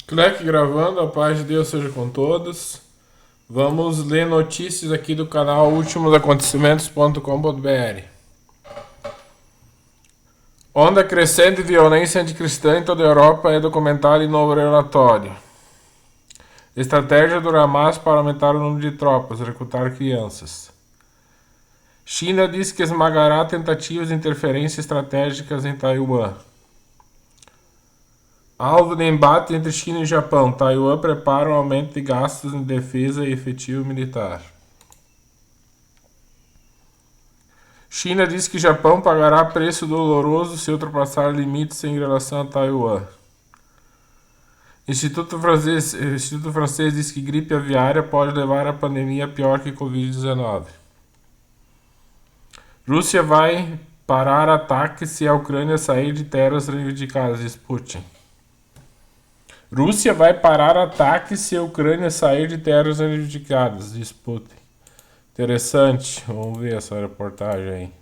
Cleque gravando, a paz de Deus seja com todos. Vamos ler notícias aqui do canal ultimosacontecimentos.com.br. Onda crescente de violência anticristã em toda a Europa é documentada em novo relatório. Estratégia do Hamas para aumentar o número de tropas, recrutar crianças. China diz que esmagará tentativas de interferência estratégicas em Taiwan. Alvo de embate entre China e Japão. Taiwan prepara um aumento de gastos em defesa e efetivo militar. China diz que Japão pagará preço doloroso se ultrapassar limites em relação a Taiwan. Instituto francês diz que gripe aviária pode levar a pandemia pior que Covid-19. Rússia vai parar ataques se a Ucrânia sair de terras reivindicadas, diz Putin. Rússia vai parar ataques se a Ucrânia sair de terras reivindicadas, diz Putin. Interessante, vamos ver essa reportagem aí.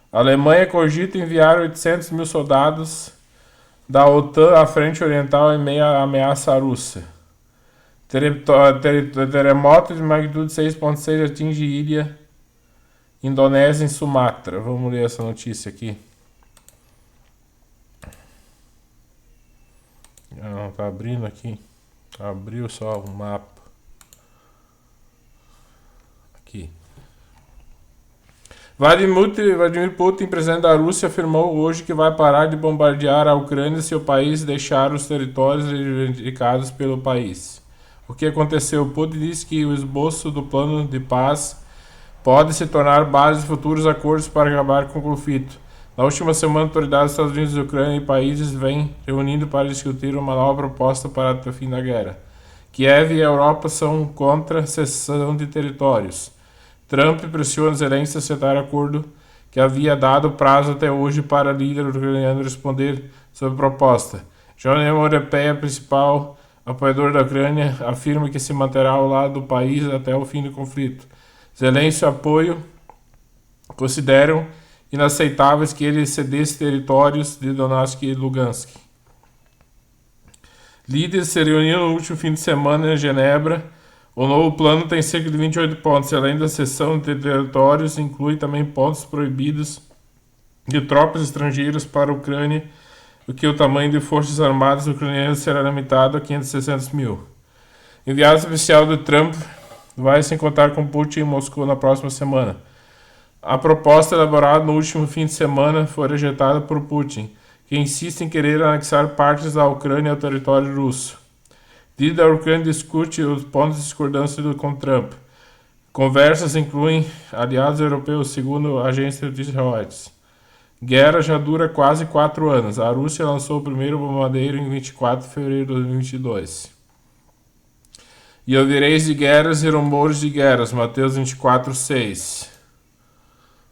A Alemanha cogita enviar 800 mil soldados da OTAN à frente oriental em meio à ameaça russa. Terremoto de magnitude 6.6 atinge ilha Indonésia em Sumatra. Vamos ler essa notícia aqui. Não, tá abrindo aqui. Abriu só o mapa. Aqui. Vladimir Putin, presidente da Rússia, afirmou hoje que vai parar de bombardear a Ucrânia se o país deixar os territórios reivindicados pelo país. O que aconteceu? Putin disse que o esboço do plano de paz pode se tornar base de futuros acordos para acabar com o conflito. Na última semana, autoridades dos Estados Unidos, Ucrânia e países vêm reunindo para discutir uma nova proposta para o fim da guerra. Kiev e a Europa são contra a cessão de territórios. Trump pressiona Zelensky a aceitar acordo que havia dado prazo até hoje para o líder ucraniano responder sobre a proposta. Já a União Europeia, principal apoiador da Ucrânia, afirma que se manterá ao lado do país até o fim do conflito. Zelensky e o apoio consideram inaceitáveis que ele cedesse territórios de Donetsk e Lugansk. Líderes se reuniram no último fim de semana em Genebra. O novo plano tem cerca de 28 pontos, além da cessão de territórios, inclui também pontos proibidos de tropas estrangeiras para a Ucrânia, o que o tamanho de forças armadas ucranianas será limitado a 500 mil. Enviado especial de Trump vai se encontrar com Putin em Moscou na próxima semana. A proposta elaborada no último fim de semana foi rejeitada por Putin, que insiste em querer anexar partes da Ucrânia ao território russo. Líder da Ucrânia discute os pontos de discordância com Trump. Conversas incluem aliados europeus, segundo a agência de Reuters. Guerra já dura quase 4 anos. A Rússia lançou o primeiro bombardeiro em 24 de fevereiro de 2022. E ouvireis de guerras e rumores de guerras. Mateus 24:6.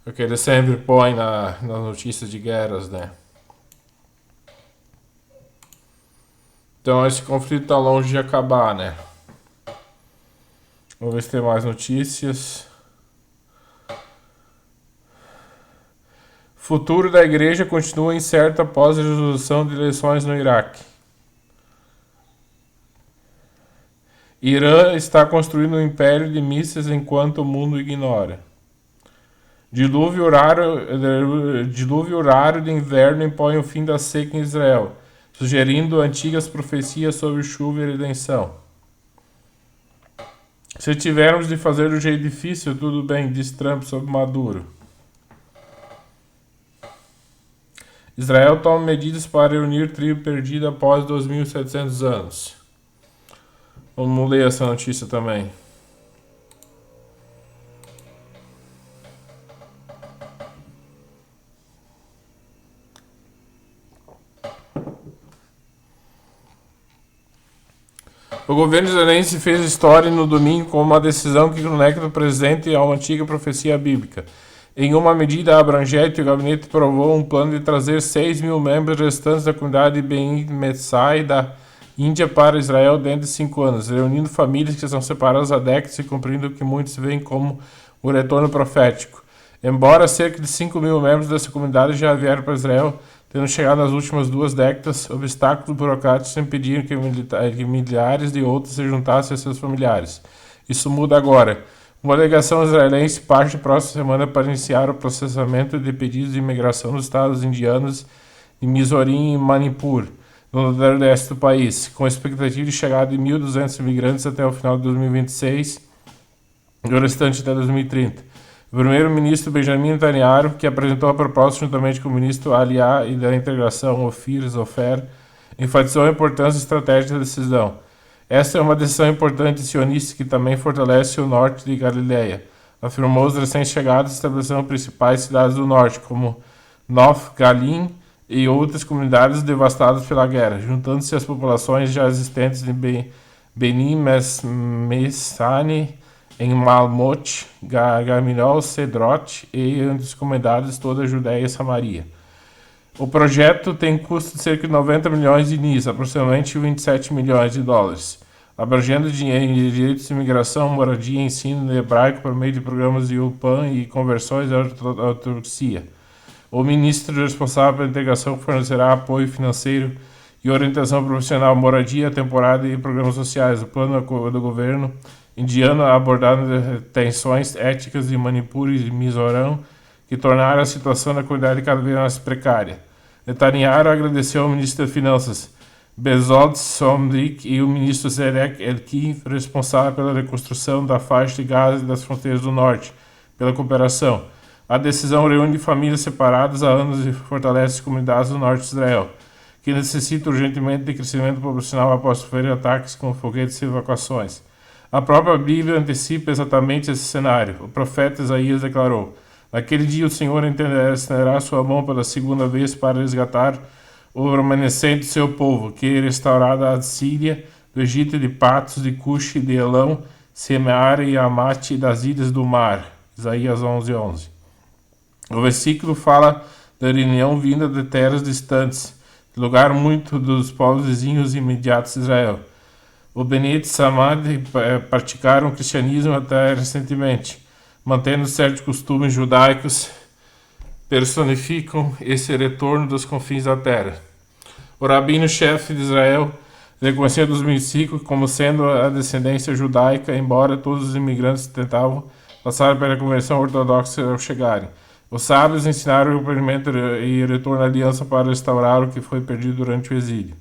Porque ele sempre põe nas notícias de guerras, né? Então esse conflito tá longe de acabar, né? Vamos ver se tem mais notícias. Futuro da igreja continua incerto após a resolução de eleições no Iraque. Irã está construindo um império de mísseis enquanto o mundo ignora. Dilúvio raro de inverno impõe o fim da seca em Israel, sugerindo antigas profecias sobre chuva e redenção. Se tivermos de fazer do jeito difícil, tudo bem, diz Trump sobre Maduro. Israel toma medidas para reunir tribo perdida após 2.700 anos. Vamos ler essa notícia também. O governo israelense fez história no domingo com uma decisão que conecta o presidente a uma antiga profecia bíblica. Em uma medida abrangente, o gabinete aprovou um plano de trazer 6 mil membros restantes da comunidade de Beni Metsai da Índia para Israel dentro de 5 anos, reunindo famílias que são separadas há décadas e cumprindo o que muitos veem como o retorno profético. Embora cerca de 5 mil membros dessa comunidade já vieram para Israel, tendo chegado nas últimas 2 décadas, obstáculos burocráticos impediram que milhares de outros se juntassem a seus familiares. Isso muda agora. Uma delegação israelense parte próxima semana para iniciar o processamento de pedidos de imigração nos estados indianos de Mizoram e Manipur, no nordeste do país, com a expectativa de chegada de 1.200 imigrantes até o final de 2026 e o restante até 2030. O primeiro-ministro Benjamin Netanyahu, que apresentou a proposta juntamente com o ministro Aliá e da Integração Ofir Zofer, enfatizou a importância estratégica da decisão. Esta é uma decisão importante e sionista que também fortalece o norte de Galileia, afirmou os recém-chegados, estabelecendo principais cidades do norte, como Nof Galim e outras comunidades devastadas pela guerra, juntando-se às populações já existentes de Beni Messani, em Malmot, Garminol, Cedrot e as comunidades toda a Judéia e Samaria. O projeto tem custo de cerca de 90 milhões de NIS, aproximadamente 27 milhões de dólares, abrangendo direitos de imigração, moradia e ensino em hebraico por meio de programas de UPAN e conversões à ortodoxia. O ministro responsável pela integração fornecerá apoio financeiro e orientação profissional, moradia temporária e programas sociais. O plano do governo indiano abordando tensões étnicas de Manipur e Mizoram que tornaram a situação da comunidade cada vez mais precária. Netanyahu agradeceu ao ministro das Finanças, Bezalel Smotrich, e o ministro Zerek Elkin, responsável pela reconstrução da faixa de Gaza e das fronteiras do norte, pela cooperação. A decisão reúne famílias separadas há anos e fortalece as comunidades do norte de Israel, que necessitam urgentemente de crescimento populacional após sofrer ataques com foguetes e evacuações. A própria Bíblia antecipa exatamente esse cenário. O profeta Isaías declarou: naquele dia o Senhor estenderá sua mão pela segunda vez para resgatar o remanescente do seu povo, que é restaurado da Síria, do Egito, de Patos, de Cuxi, de Elão, Semeara e Amate, das ilhas do mar. Isaías 11:11. O versículo fala da reunião vinda de terras distantes, lugar muito dos povos vizinhos e imediatos de Israel. O Bnei Samad praticaram o cristianismo até recentemente, mantendo certos costumes judaicos, personificam esse retorno dos confins da terra. O rabino-chefe de Israel reconheceu em 2005 como sendo a descendência judaica, embora todos os imigrantes tentavam passar pela conversão ortodoxa ao chegarem. Os sábios ensinaram o arrependimento e retorno à aliança para restaurar o que foi perdido durante o exílio.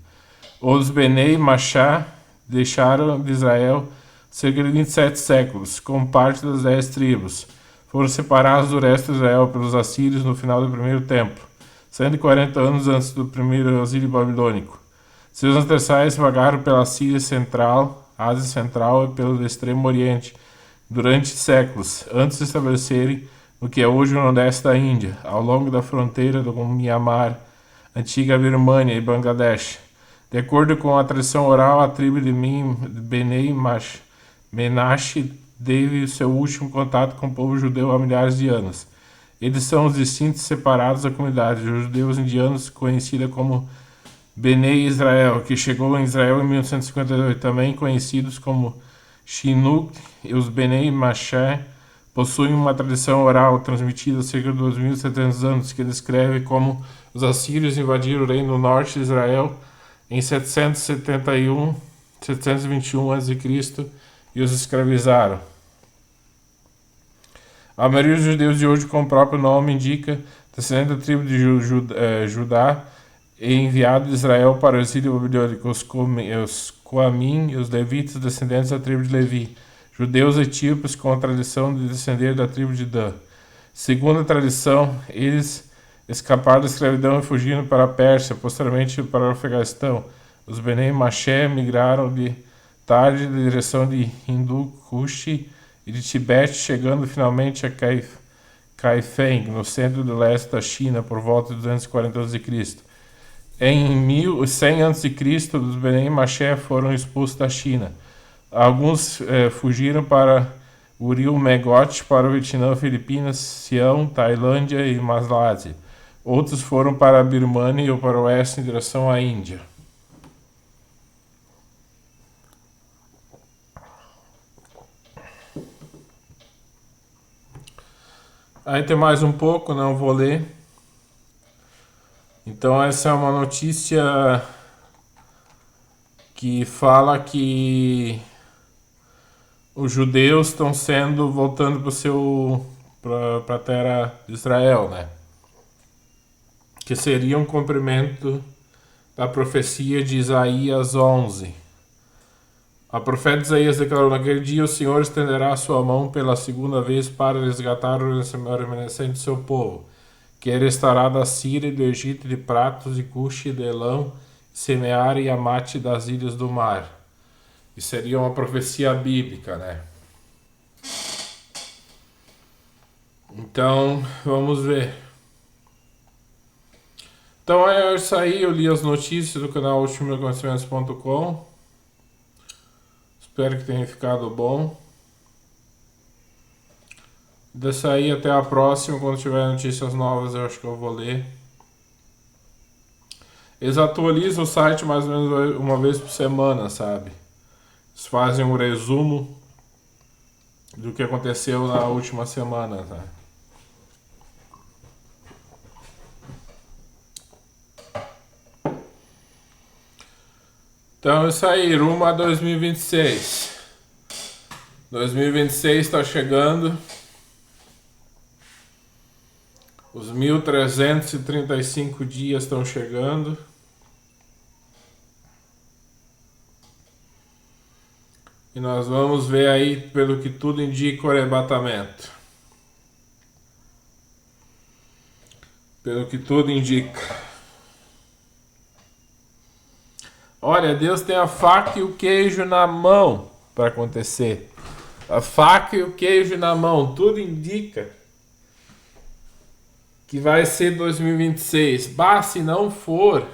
Os Benei Machá deixaram de Israel cerca de 27 séculos, como parte das 10 tribos. Foram separados do resto de Israel pelos assírios no final do primeiro templo, 140 anos antes do primeiro exílio babilônico. Seus ancestrais vagaram pela Síria Central, Ásia Central e pelo Extremo Oriente durante séculos, antes de se estabelecerem no que é hoje o nordeste da Índia, ao longo da fronteira com Myanmar, antiga Birmânia e Bangladesh. De acordo com a tradição oral, a tribo de Benei Menashe teve seu último contato com o povo judeu há milhares de anos. Eles são os distintos separados da comunidade, os judeus indianos, conhecida como Benei Israel, que chegou em Israel em 1958, também conhecidos como Chinook, e os Benei Machá possuem uma tradição oral transmitida há cerca de 2.700 anos, que descreve como os assírios invadiram o reino norte de Israel em 721 a.C. e os escravizaram. A maioria dos judeus de hoje, como o próprio nome indica, descendente da tribo de Judá, e enviado de Israel para o exílio babilônico, os Coamim e os levitas, descendentes da tribo de Levi, judeus etíopes com a tradição de descender da tribo de Dan. Segundo a tradição, eles escaparam da escravidão e fugiram para a Pérsia, posteriormente para o Afeganistão. Os Benei Machá migraram de tarde na direção de Hindu Kush e de Tibete, chegando finalmente a Kaifeng, no centro do leste da China, por volta de 240 a.C. Em 1100 a.C., os Benei Machá foram expulsos da China. Alguns fugiram para Urilmegot, para o Vietnã, Filipinas, Sião, Tailândia e Malásia. Outros foram para a Birmânia ou para o oeste em direção à Índia. Aí tem mais um pouco, não vou ler. Então essa é uma notícia que fala que os judeus estão voltando para a terra de Israel, né? Que seria um cumprimento da profecia de Isaías 11. A profeta Isaías declarou: naquele dia o Senhor estenderá a sua mão pela segunda vez para resgatar o remanescente do seu povo, que ele estará da Síria e do Egito, de Pratos e Cuxi, de Elão, Semear e Amate, das ilhas do mar. E seria uma profecia bíblica, né? Então, vamos ver. Então é isso aí, eu li as notícias do canal ultimosconhecimentos.com. Espero que tenha ficado bom. Dessa aí, até a próxima. Quando tiver notícias novas, eu acho que eu vou ler. Eles atualizam o site mais ou menos uma vez por semana, sabe? Eles fazem um resumo do que aconteceu na última semana, tá? Então é isso aí, rumo a 2026. 2026 está chegando. Os 1335 dias estão chegando. E nós vamos ver aí, pelo que tudo indica, o arrebatamento. Pelo que tudo indica. Olha, Deus tem a faca e o queijo na mão para acontecer. A faca e o queijo na mão, tudo indica que vai ser 2026. Bah, se não for,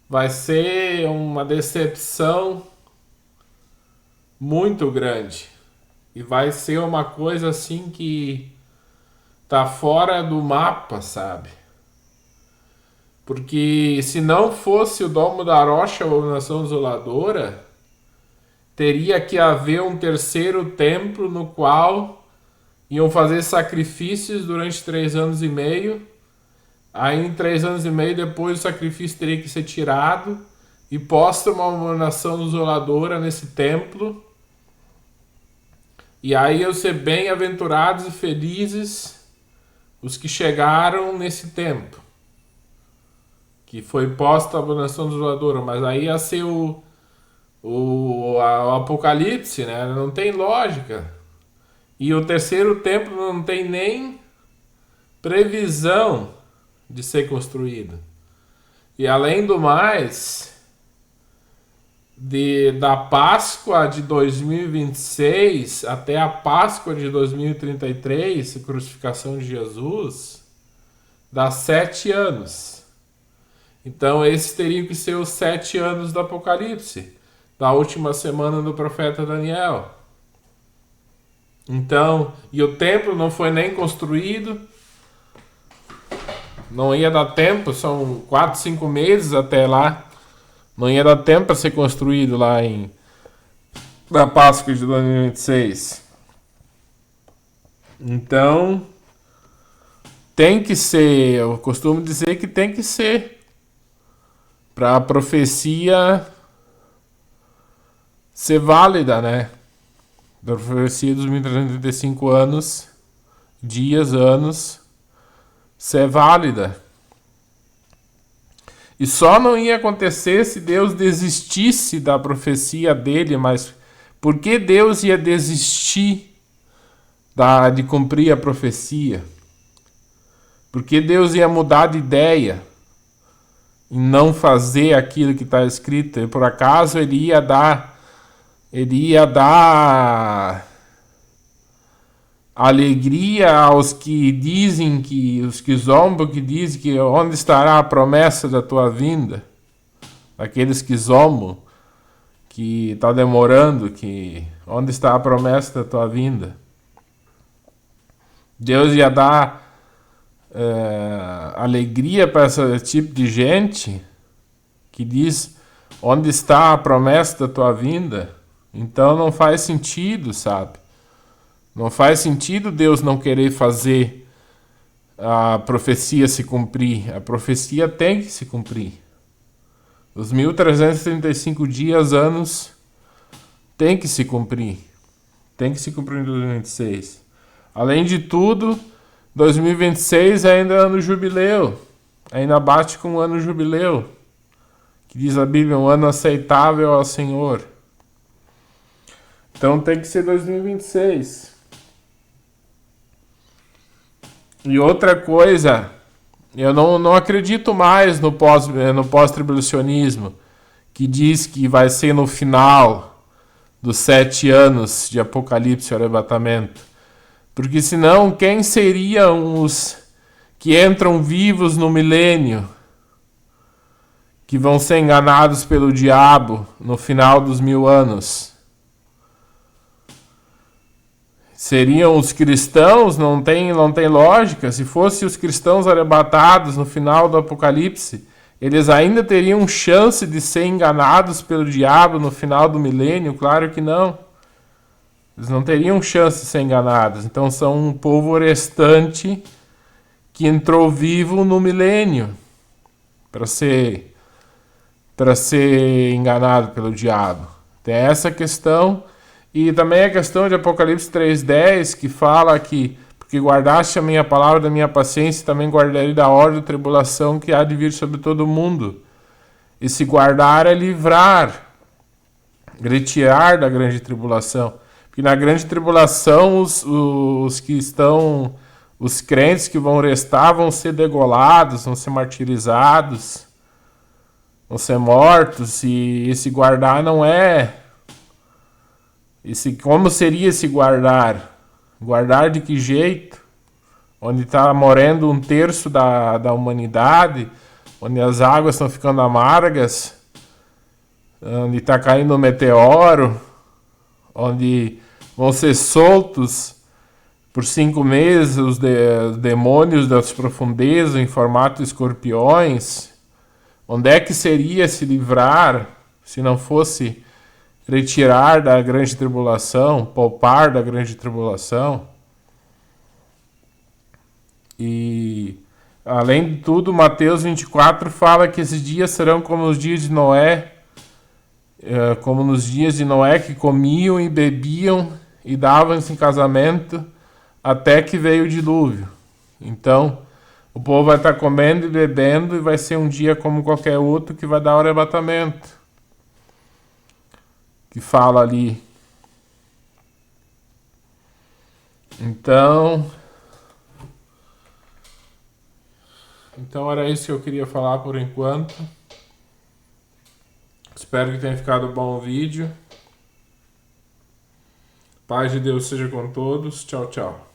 vai ser uma decepção muito grande. E vai ser uma coisa assim que tá fora do mapa, sabe? Porque se não fosse o Domo da Rocha, a abominação desoladora, teria que haver um terceiro templo no qual iam fazer sacrifícios durante 3 anos e meio. Aí em 3 anos e meio depois o sacrifício teria que ser tirado e posta uma abominação desoladora nesse templo. E aí iam ser bem-aventurados e felizes os que chegaram nesse templo, que foi posta a abominação desoladora. Mas aí ia ser o Apocalipse, né? Não tem lógica. E o terceiro templo não tem nem previsão de ser construído. E além do mais, da Páscoa de 2026 até a Páscoa de 2033, a crucificação de Jesus, dá 7 anos. Então esses teriam que ser os 7 anos do Apocalipse, da última semana do profeta Daniel. Então, e o templo não foi nem construído, não ia dar tempo, são 4, 5 meses até lá, não ia dar tempo para ser construído lá na Páscoa de 2026. Então, tem que ser, eu costumo dizer que tem que ser, para a profecia ser válida, né? Da profecia dos 1335 anos, anos, ser válida. E só não ia acontecer se Deus desistisse da profecia dele, mas por que Deus ia desistir de cumprir a profecia? Por que Deus ia mudar de ideia e não fazer aquilo que está escrito? E por acaso ele ia dar alegria aos que dizem os que zombam, que dizem que onde estará a promessa da tua vinda? Aqueles que zombam, que está demorando, que onde está a promessa da tua vinda? Deus ia dar alegria para esse tipo de gente que diz onde está a promessa da tua vinda? Então não faz sentido, sabe? Não faz sentido Deus não querer fazer a profecia se cumprir. A profecia tem que se cumprir. Os 1335 dias, anos, tem que se cumprir. Tem que se cumprir em 2026. Além de tudo, 2026 ainda é ano jubileu. Ainda bate com o ano jubileu. Que diz a Bíblia, um ano aceitável ao Senhor. Então tem que ser 2026. E outra coisa, eu não acredito mais no pós-tribulacionismo, que diz que vai ser no final dos 7 anos de Apocalipse e arrebatamento. Porque senão, quem seriam os que entram vivos no milênio, que vão ser enganados pelo diabo no final dos 1000 anos? Seriam os cristãos? Não tem lógica. Se fossem os cristãos arrebatados no final do Apocalipse, eles ainda teriam chance de ser enganados pelo diabo no final do milênio? Claro que não. Eles não teriam chance de ser enganados. Então são um povo restante que entrou vivo no milênio para ser enganado pelo diabo. Tem essa questão. E também a questão de Apocalipse 3:10, que fala que porque guardaste a minha palavra da minha paciência, também guardarei da hora da tribulação que há de vir sobre todo o mundo. E se guardar é livrar, retirar da grande tribulação. Porque na grande tribulação os que estão, os crentes que vão restar vão ser degolados, vão ser martirizados, vão ser mortos. E esse guardar não é... Como seria esse guardar? Guardar de que jeito? Onde está morrendo 1/3 da humanidade, onde as águas estão ficando amargas, onde está caindo um meteoro, onde vão ser soltos por 5 meses os demônios das profundezas em formato de escorpiões. Onde é que seria se livrar se não fosse retirar da grande tribulação, poupar da grande tribulação? E, além de tudo, Mateus 24 fala que esses dias serão como os dias de Noé, como nos dias de Noé, que comiam e bebiam e davam-se em casamento até que veio o dilúvio. Então, o povo vai estar comendo e bebendo e vai ser um dia como qualquer outro que vai dar o arrebatamento. Que fala ali. Então era isso que eu queria falar por enquanto. Espero que tenha ficado bom o vídeo. Paz de Deus seja com todos. Tchau, tchau.